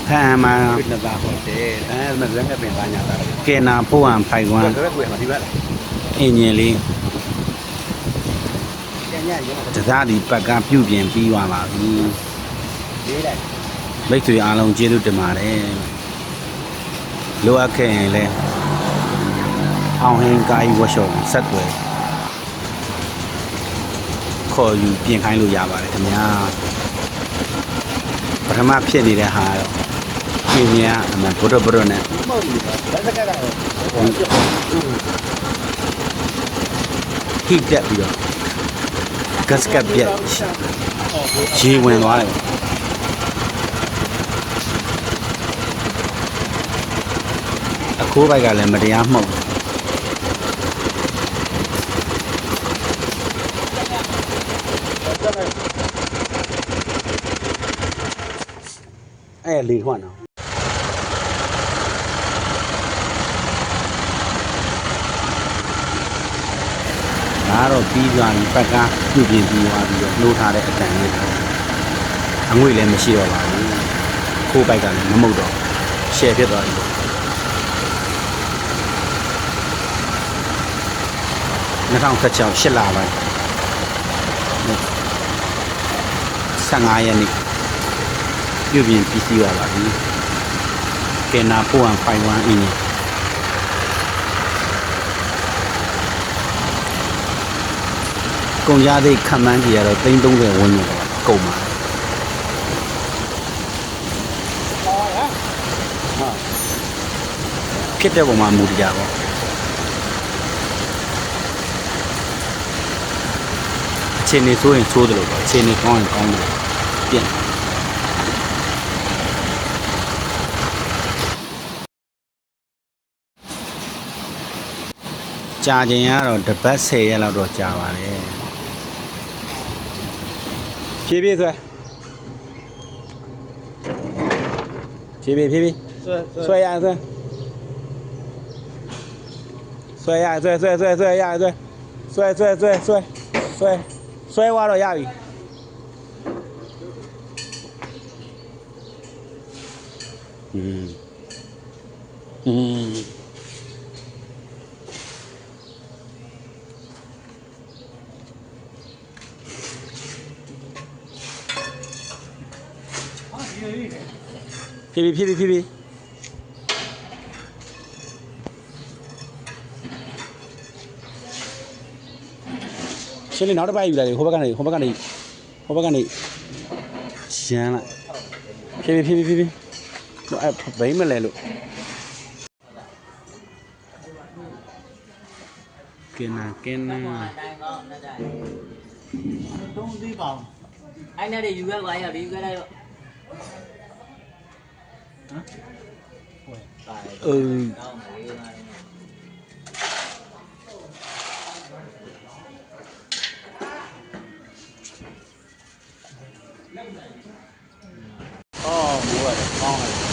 ဖမ်းမှာ နှစ်သားဟုတ်တယ်အဲမစမ်းကပင်သားညာသား ကဲနာပို့ဟန်ဖိုင်ကွမ် ဒါကကွေးမှာဒီဘက် အင်ဂျင်လေး ကျန်ရရော တစားဒီပတ်ကပြုတ်ပြင်ပြီးသွားပါပြီ လေးလိုက် မိတ်ဆွေအားလုံးကျေးဇူးတင်ပါတယ်လိုအပ်ခဲ့ရင်လည်းအောင်ဟင်းကားဝက်ရှော့ဆက်သွယ်ခေါ်ယူပြင်ခိုင်းလို့ရပါတယ်ခင်ဗျာပထမဖြစ်နေတဲ့ဟာတော့ပြင်းများအမှန်ဘုဒ္ဓဘုဒ္ဓနဲ့ မဟုတ်ဘူးဒါစကားကတော့ ဟိတက်ပြီးတော့ဂတ်စကတ်ပြက်ရေဝင်သွားတယ်အခိုးဘက်ကလည်းမတရားမှုတ်အဲ့လေထွန်းတော့ဒါတော့ပြီးသွားပြီပတ်ကားပြုတ်ပြင်ပြီးသွားပြီးတော့နှိုးထားတဲ့အတန်လေးအငွေ့လည်းမရှိတော့ပါဘူးခိုးဘက်ကလည်းမမှုတ်တော့ရှယ်ဖြစ်သွားပြီ2016 8လပိုင်း15ရက်နေ့ပြုတ်ပြင်ပြီးစီးသွားပါပြီကဲနာပို့ဟန်ဖိုင်ဝမ်အင်းကုန်ကြတဲ့ခမန်းကြီးကတော့330ဝန်းကျင်ကုန်ပါဖြစ်တဲ့ပုံမှာမူတရားပေါ့အခြေအနေဆိုရင်ဆိုးတယ်လို့ပေါ့အခြေအနေကောင်းရင်ကောင်းတယ်ပြင်ကြာချိန်ကတော့တစ်ပတ်10ရက်လောက်တော့ကြာပါတယ်ဖြည်းဖြည်းဆွဲရဆွဲရဆွဲသွားတော့ရပြီဖြည်းဖြည်းရှင်းလေးနောက်တစ်ပတ်ယူလိုက်လေဟိုဘက်ကနေရမ်းလိုက်ဖြည်းဖြည်းတော့ဘိမ့်မလဲလို့ကဲနာတုံးသေးပါအဲ့နဲ့ယူရပါရယူခဲ့လိုက်တော့အော်မိုးရတယ်ကောင်းတယ်